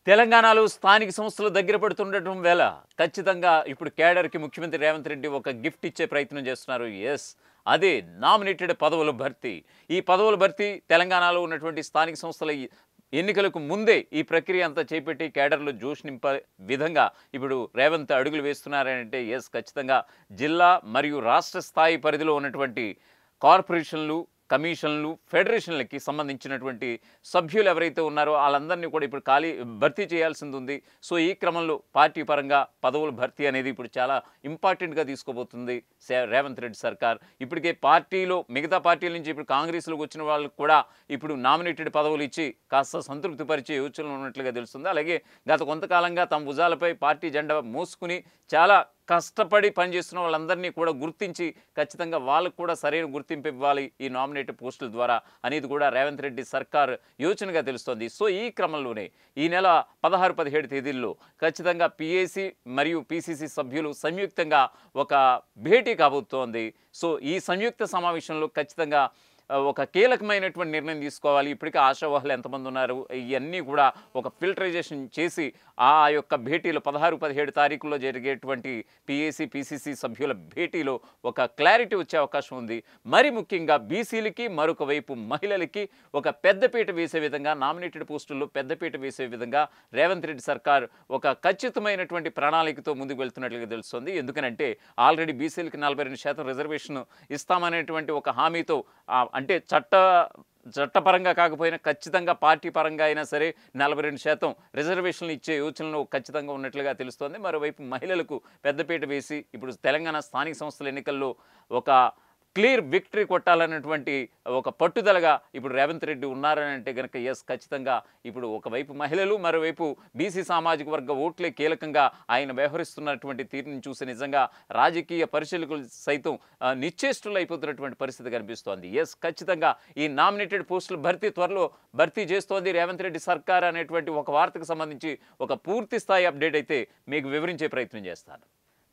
తెలంగాణలో స్థానిక సంస్థలు దగ్గర పడుతుండటం వేళ ఖచ్చితంగా ఇప్పుడు కేడర్‌కి ముఖ్యమంత్రి రేవంత్ రెడ్డి ఒక గిఫ్ట్ ఇచ్చే ప్రయత్నం చేస్తున్నారు. యెస్. అదే నామినేటెడ్ పదవుల భర్తీ. ఈ పదవుల భర్తీ తెలంగాణలో ఉన్నటువంటి స్థానిక సంస్థల ఎన్నికలకు ముందే ఈ ప్రక్రియ అంతా చేపట్టి కేడర్‌లో జోష్ నింపే విధంగా ఇప్పుడు రేవంత్ అడుగులు వేస్తున్నారంటే యెస్ ఖచ్చితంగా జిల్లా మరియు రాష్ట్ర స్థాయి పరిధిలో ఉన్నటువంటి కార్పొరేషన్లు, కమిషన్లు, ఫెడరేషన్లకి సంబంధించినటువంటి సభ్యులు ఎవరైతే ఉన్నారో వాళ్ళందరినీ కూడా ఇప్పుడు భర్తీ చేయాల్సింది ఉంది. సో ఈ క్రమంలో పార్టీ పరంగా పదవుల భర్తీ అనేది ఇప్పుడు చాలా ఇంపార్టెంట్‌గా తీసుకోబోతుంది రేవంత్ రెడ్డి సర్కార్. ఇప్పటికే పార్టీలో మిగతా పార్టీల నుంచి ఇప్పుడు కాంగ్రెస్‌లోకి వచ్చిన వాళ్ళకి కూడా ఇప్పుడు నామినేటెడ్ పదవులు ఇచ్చి కాస్త సంతృప్తి పరిచే యోచనలు ఉన్నట్లుగా తెలుస్తుంది. అలాగే గత కొంతకాలంగా తమ భుజాలపై పార్టీ జెండా మోసుకుని చాలా కష్టపడి పనిచేస్తున్న వాళ్ళందరినీ కూడా గుర్తించి ఖచ్చితంగా వాళ్ళకు కూడా సరైన గుర్తింపు ఇవ్వాలి ఈ నామినేటెడ్ పోస్టుల ద్వారా అనేది కూడా రేవంత్ రెడ్డి సర్కార్ యోచనగా తెలుస్తోంది. సో ఈ క్రమంలోనే ఈ నెల 16, 17 తేదీల్లో ఖచ్చితంగా పీఏసీ మరియు పీసీసీ సభ్యులు సంయుక్తంగా ఒక భేటీ కాబోతోంది. సో ఈ సంయుక్త సమావేశంలో ఖచ్చితంగా ఒక కీలకమైనటువంటి నిర్ణయం తీసుకోవాలి. ఇప్పటికే ఆశావాహులు ఎంతమంది ఉన్నారు ఇవన్నీ కూడా ఒక ఫిల్టరైజేషన్ చేసి ఆ యొక్క భేటీలో 16, 17 తారీఖుల్లో జరిగేటువంటి పీఏసీ, పీసీసీ సభ్యుల భేటీలో ఒక క్లారిటీ వచ్చే అవకాశం ఉంది. మరి ముఖ్యంగా బీసీలకి, మరొక వైపు మహిళలకి ఒక పెద్దపీట వేసే విధంగా నామినేటెడ్ పోస్టుల్లో పెద్దపీట వేసే విధంగా రేవంత్ రెడ్డి సర్కార్ ఒక ఖచ్చితమైనటువంటి ప్రణాళికతో ముందుకు వెళ్తున్నట్లుగా తెలుస్తుంది. ఎందుకనంటే ఆల్రెడీ బీసీలకి 42% రిజర్వేషన్ ఇస్తామనేటువంటి ఒక హామీతో అంటే చట్టపరంగా కాకపోయినా ఖచ్చితంగా పార్టీ పరంగా అయినా సరే 42% రిజర్వేషన్లు ఇచ్చే యోచనలు ఖచ్చితంగా ఉన్నట్లుగా తెలుస్తోంది. మరోవైపు మహిళలకు పెద్దపీట వేసి ఇప్పుడు తెలంగాణ స్థానిక సంస్థల ఎన్నికల్లో ఒక క్లియర్ విక్టరీ కొట్టాలన్నటువంటి ఒక పట్టుదలగా ఇప్పుడు రేవంత్ రెడ్డి ఉన్నారని అంటే కనుక ఎస్ ఖచ్చితంగా ఇప్పుడు ఒకవైపు మహిళలు, మరోవైపు బీసీ సామాజిక వర్గ ఓట్లే కీలకంగా ఆయన వ్యవహరిస్తున్నటువంటి తీరుని చూసి నిజంగా రాజకీయ పరిశీలకులు సైతం నిశ్చేష్టులు అయిపోతున్నటువంటి పరిస్థితి కనిపిస్తోంది. ఎస్ ఖచ్చితంగా ఈ నామినేటెడ్ పోస్టుల భర్తీ త్వరలో భర్తీ చేస్తోంది రేవంత్ రెడ్డి సర్కార్ అనేటువంటి ఒక వార్తకు సంబంధించి ఒక పూర్తి స్థాయి అప్డేట్ అయితే మీకు వివరించే ప్రయత్నం చేస్తాను.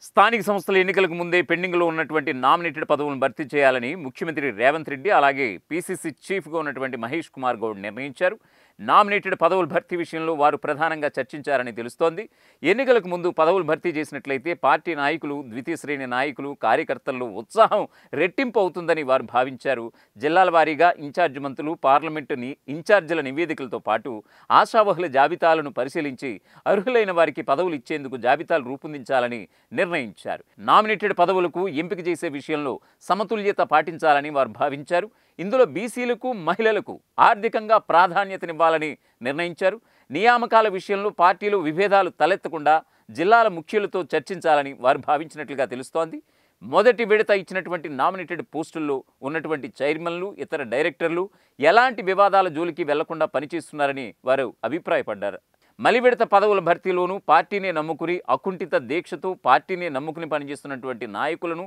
స్థానిక సంస్థల ఎన్నికలకు ముందే పెండింగ్లో ఉన్నటువంటి నామినేటెడ్ పదవులను భర్తీ చేయాలని ముఖ్యమంత్రి రేవంత్ రెడ్డి అలాగే పీసీసీ చీఫ్గా ఉన్నటువంటి మహేష్ కుమార్ గౌడ్ నిర్ణయించారు. నామినేటెడ్ పదవుల భర్తీ విషయంలో వారు ప్రధానంగా చర్చించారని తెలుస్తోంది. ఎన్నికలకు ముందు పదవులు భర్తీ చేసినట్లయితే పార్టీ నాయకులు, ద్వితీయ శ్రేణి నాయకులు, కార్యకర్తల్లో ఉత్సాహం రెట్టింపు అవుతుందని వారు భావించారు. జిల్లాల వారీగా ఇన్ఛార్జ్ మంత్రులు, పార్లమెంటు ఇన్ఛార్జీల నివేదికలతో పాటు ఆశావహుల జాబితాలను పరిశీలించి అర్హులైన వారికి పదవులు ఇచ్చేందుకు జాబితాలు రూపొందించాలని నిర్ణయించారు. నామినేటెడ్ పదవులకు ఎంపిక చేసే విషయంలో సమతుల్యత పాటించాలని వారు భావించారు. ఇందులో బీసీలకు, మహిళలకు ఆర్థికంగా ప్రాధాన్యతనివ్వాలని నిర్ణయించారు. నియామకాల విషయంలో పార్టీలు విభేదాలు తలెత్తకుండా జిల్లాల ముఖ్యులతో చర్చించాలని వారు భావించినట్లుగా తెలుస్తోంది. మొదటి విడత ఇచ్చినటువంటి నామినేటెడ్ పోస్టుల్లో ఉన్నటువంటి చైర్మన్లు, ఇతర డైరెక్టర్లు ఎలాంటి వివాదాల జోలికి వెళ్లకుండా పనిచేస్తున్నారని వారు అభిప్రాయపడ్డారు. మలి విడత పదవుల భర్తీలోనూ పార్టీనే నమ్ముకుని అకుంఠిత దీక్షతో పార్టీనే నమ్ముకుని పనిచేస్తున్నటువంటి నాయకులను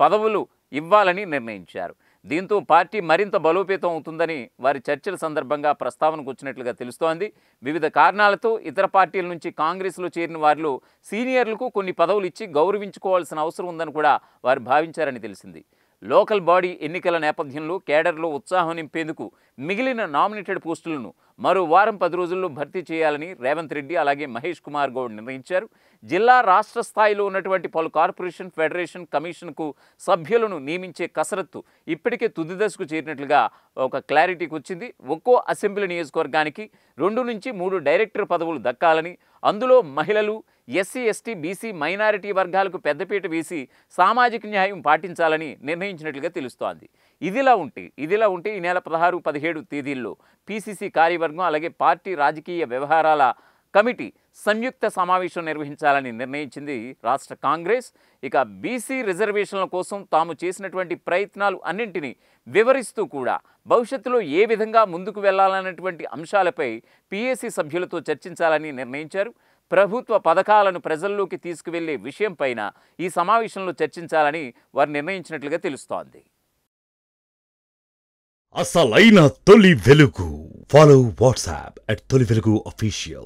పదవులు ఇవ్వాలని నిర్ణయించారు. దీంతో పార్టీ మరింత బలోపేతం అవుతుందని వారి చర్చల సందర్భంగా ప్రస్తావనకు వచ్చినట్లుగా తెలుస్తోంది. వివిధ కారణాలతో ఇతర పార్టీల నుంచి కాంగ్రెస్లో చేరిన వారిలో సీనియర్లకు కొన్ని పదవులు ఇచ్చి గౌరవించుకోవాల్సిన అవసరం ఉందని కూడా వారు భావించారని తెలిసింది. లోకల్ బాడీ ఎన్నికల నేపథ్యంలో కేడర్లో ఉత్సాహం నింపేందుకు మిగిలిన నామినేటెడ్ పోస్టులను మరో వారం 10 రోజుల్లో భర్తీ చేయాలని రేవంత్ రెడ్డి అలాగే మహేష్ కుమార్ గౌడ్ నిర్ణయించారు. జిల్లా, రాష్ట్ర స్థాయిలో ఉన్నటువంటి పలు కార్పొరేషన్, ఫెడరేషన్, కమిషన్కు సభ్యులను నియమించే కసరత్తు ఇప్పటికే తుది దశకు చేరినట్లుగా ఒక క్లారిటీకి వచ్చింది. ఒక్కో అసెంబ్లీ నియోజకవర్గానికి 2 నుంచి 3 డైరెక్టర్ పదవులు దక్కాలని, అందులో మహిళలు, ఎస్సీ, ఎస్టీ, బీసీ, మైనారిటీ వర్గాలకు పెద్దపీట వేసి సామాజిక న్యాయం పాటించాలని నిర్ణయించినట్లుగా తెలుస్తోంది. ఇదిలా ఉంటే ఈ నెల 16, 17 తేదీల్లో పీసీసీ కార్యవర్గం అలాగే పార్టీ రాజకీయ వ్యవహారాల కమిటీ సంయుక్త సమావేశం నిర్వహించాలని నిర్ణయించింది రాష్ట్ర కాంగ్రెస్. ఇక బీసీ రిజర్వేషన్ల కోసం తాము చేసినటువంటి ప్రయత్నాలు అన్నింటినీ వివరిస్తూ కూడా భవిష్యత్తులో ఏ విధంగా ముందుకు వెళ్లాలన్నటువంటి అంశాలపై పీఏసీ సభ్యులతో చర్చించాలని నిర్ణయించారు. ప్రభుత్వ పథకాలను ప్రజల్లోకి తీసుకువెళ్లే విషయంపైన ఈ సమావేశంలో చర్చించాలని వారు నిర్ణయించినట్లుగా తెలుస్తోంది. అసలైన తొలి వెలుగు. ఫాలో వాట్సాప్ @తొలి వెలుగు official.